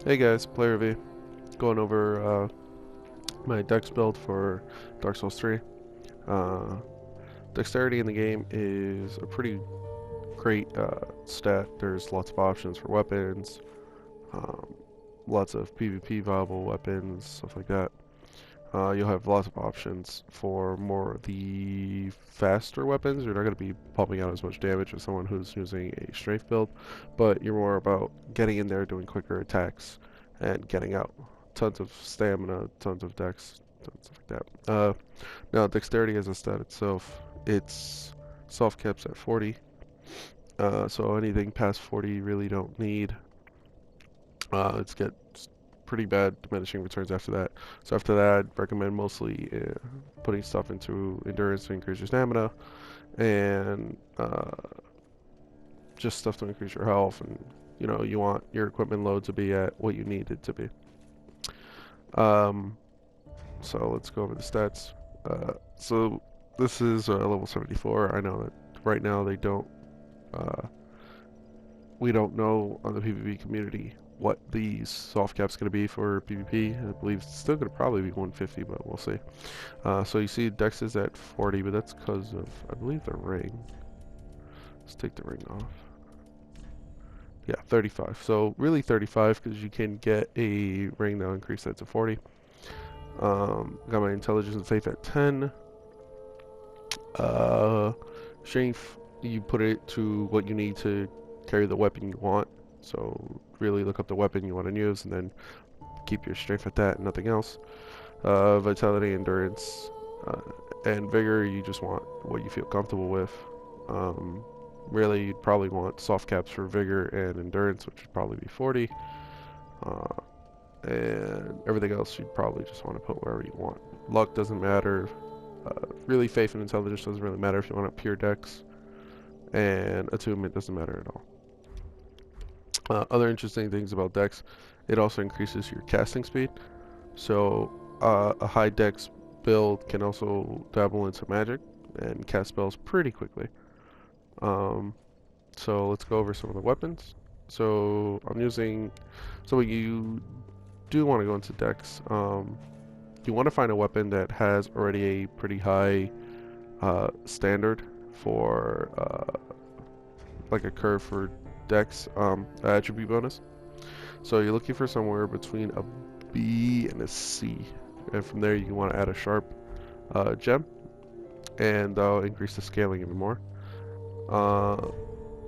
Hey guys, Player V, going over my dex build for Dark Souls 3. Uh, Dexterity in the game is a pretty great stat. There's lots of options for weapons, um, lots of PvP viable weapons, stuff like that. You'll have lots of options for more of the faster weapons. You're not going to be pumping out as much damage as someone who's using a strength build, but you're more about getting in there, doing quicker attacks, and getting out. Tons of stamina, tons of dex, tons like that. Now, dexterity as a stat itself, it's soft caps at 40. So anything past 40 you really don't need. It's get pretty bad diminishing returns after that. So after that, I'd recommend mostly putting stuff into endurance to increase your stamina, and just stuff to increase your health. And you want your equipment load to be at what you need it to be. Um, so let's go over the stats. So this is level 74. I know that right now they don't. Uh, we don't know on the PvP community what these soft cap's going to be for PvP. I believe it's still going to probably be 150, but we'll see. So you see Dex is at 40, but that's because of, I believe, the ring. Let's take the ring off. Yeah, 35. So really 35 because you can get a ring that'll increase that to 40. Got my intelligence and faith at 10. Uh, Strength, you put it to what you need to carry the weapon you want. So really look up the weapon you want to use and then keep your strength at that and nothing else. Vitality, endurance, and vigor, you just want what you feel comfortable with. Really, you'd probably want soft caps for vigor and endurance, which would probably be 40. Uh, and everything else you'd probably just want to put wherever you want. Luck doesn't matter. Really, faith and intelligence doesn't really matter if you want a pure dex. And attunement doesn't matter at all. Other interesting things about dex, it also increases your casting speed. So a high dex build can also dabble into magic and cast spells pretty quickly. Um, so let's go over some of the weapons. So I'm using, so you do want to go into dex. You want to find a weapon that has already a pretty high standard for like a curve for dex attribute bonus. So you're looking for somewhere between a B and a C, and from there you want to add a sharp gem, and that'll increase the scaling even more. Uh,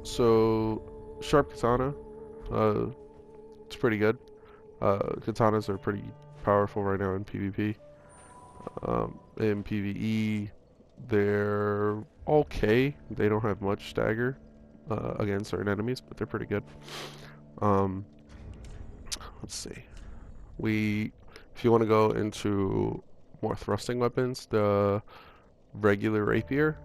so sharp katana, uh, it's pretty good. Katanas are pretty powerful right now in PvP. In PvE, they're okay. They don't have much stagger against certain enemies, but they're pretty good. Um, let's see. If you want to go into more thrusting weapons, the regular rapier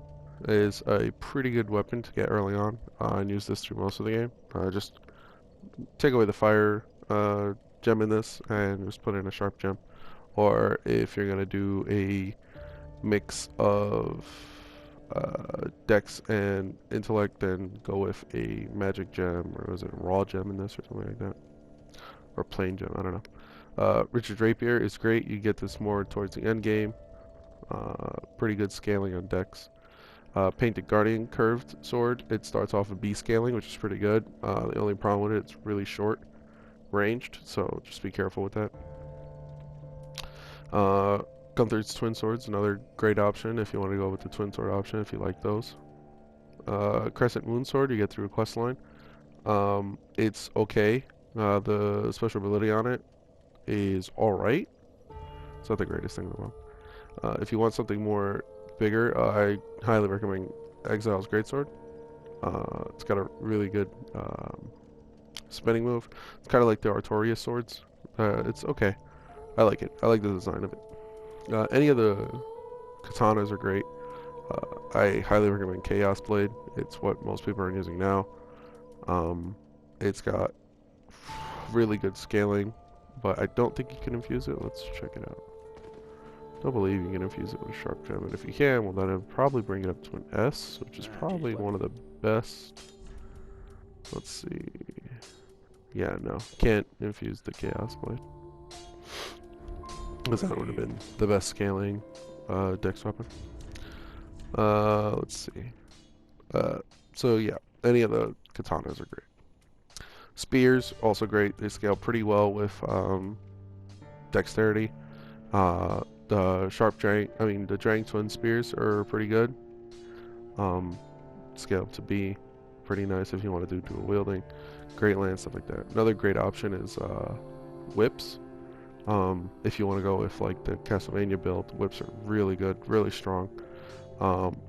is a pretty good weapon to get early on, and use this through most of the game. Just take away the fire gem in this and just put in a sharp gem. Or if you're gonna do a mix of dex and intellect, then go with a magic gem, or was it a raw gem in this or something like that, or plain gem, I don't know. Richard Rapier is great. You get this more towards the end game. Pretty good scaling on dex. Painted Guardian curved sword. It starts off with B scaling, which is pretty good. The only problem with it, it's really short ranged, so just be careful with that. Gunther's Twin Swords, another great option if you want to go with the Twin Sword option, if you like those. Crescent Moon Sword, you get through a quest line. It's okay. The special ability on it is alright. It's not the greatest thing in the world. If you want something more bigger, I highly recommend Exile's Greatsword. It's got a really good spinning move. It's kind of like the Artorias swords. It's okay. I like it. I like the design of it. Any of the katanas are great. I highly recommend Chaos Blade. It's what most people are using now. It's got really good scaling, but I don't think you can infuse it. Let's check it out. Don't believe you can infuse it with a sharp gem, and if you can, well then it'll probably bring it up to an S, which is probably one of the best. Let's see. Yeah, no, can't infuse the Chaos Blade. Because that would have been the best scaling dex weapon. Let's see. Uh, so yeah, any of the katanas are great. Spears also great. They scale pretty well with dexterity. The the Drang Twin Spears are pretty good. Um, Scale up to B, pretty nice if you want to do dual wielding. Great land, stuff like that. Another great option is whips. If you want to go with like the Castlevania build, whips are really good, really strong.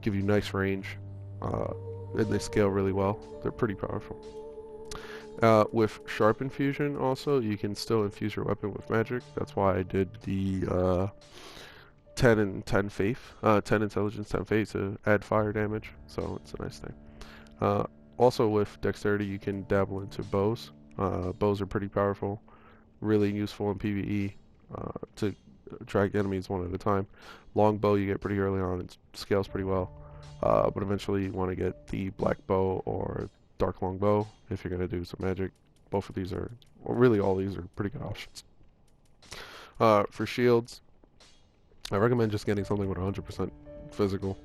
Give you nice range, and they scale really well. They're pretty powerful. With Sharp Infusion also, you can still infuse your weapon with magic. That's why I did the 10 and 10 faith, 10 intelligence, 10 faith to add fire damage. So it's a nice thing. Uh, Also with dexterity, you can dabble into bows. Bows are pretty powerful, really useful in PvE to drag enemies one at a time. Longbow you get pretty early on, it scales pretty well. But eventually you want to get the black bow or dark longbow if you're going to do some magic. Both of these are, well, really all these are pretty good options. For shields, I recommend just getting something with 100% physical.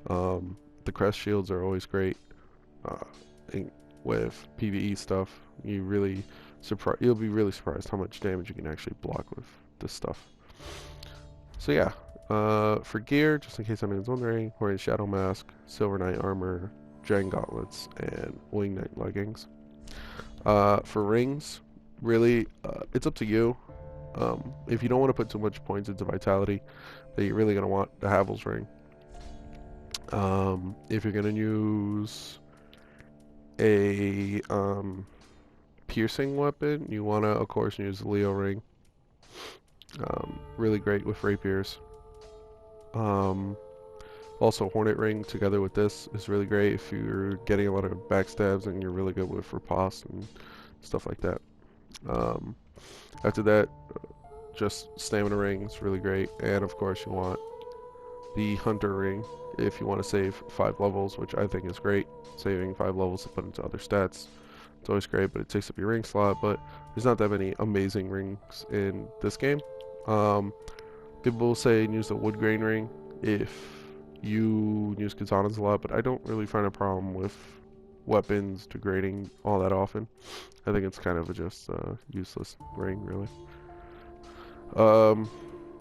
The crest shields are always great. Uh, with PvE stuff, you'll be really surprised how much damage you can actually block with this stuff. So yeah, for gear, just in case anyone's wondering, wearing Shadow Mask, Silver Knight Armor, Dragon Gauntlets, and Wing Knight Leggings. For rings, really, it's up to you. If you don't want to put too much points into Vitality, then you're really going to want the Havel's Ring. If you're going to use a piercing weapon, you want to, of course, use the Leo Ring. Really great with rapiers. Also, Hornet Ring together with this is really great if you're getting a lot of backstabs and you're really good with riposte and stuff like that. After that, just Stamina Ring is really great, and of course you want the Hunter Ring if you want to save 5 levels, which I think is great. Saving 5 levels to put into other stats. It's always great, but it takes up your ring slot, but there's not that many amazing rings in this game. People will say use the wood grain ring if you use katanas a lot, but I don't really find a problem with weapons degrading all that often. I think it's kind of just a useless ring, really.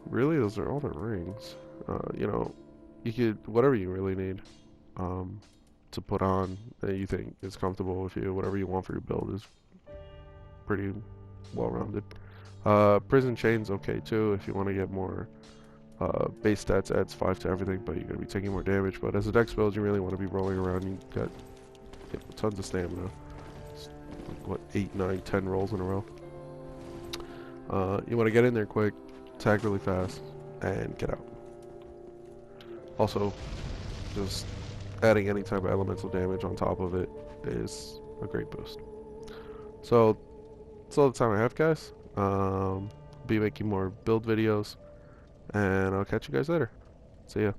Really, those are all the rings. You know, you could, whatever you really need to put on that you think is comfortable with you, whatever you want for your build is pretty well-rounded. Prison Chain's okay too if you want to get more base stats, adds 5 to everything, but you're going to be taking more damage. But as a dex build, you really want to be rolling around. You got tons of stamina. It's like, what, 8, 9, 10 rolls in a row. You want to get in there quick, attack really fast, and get out. Also, just adding any type of elemental damage on top of it is a great boost. So, that's all the time I have, guys. Be making more build videos, and I'll catch you guys later. See ya.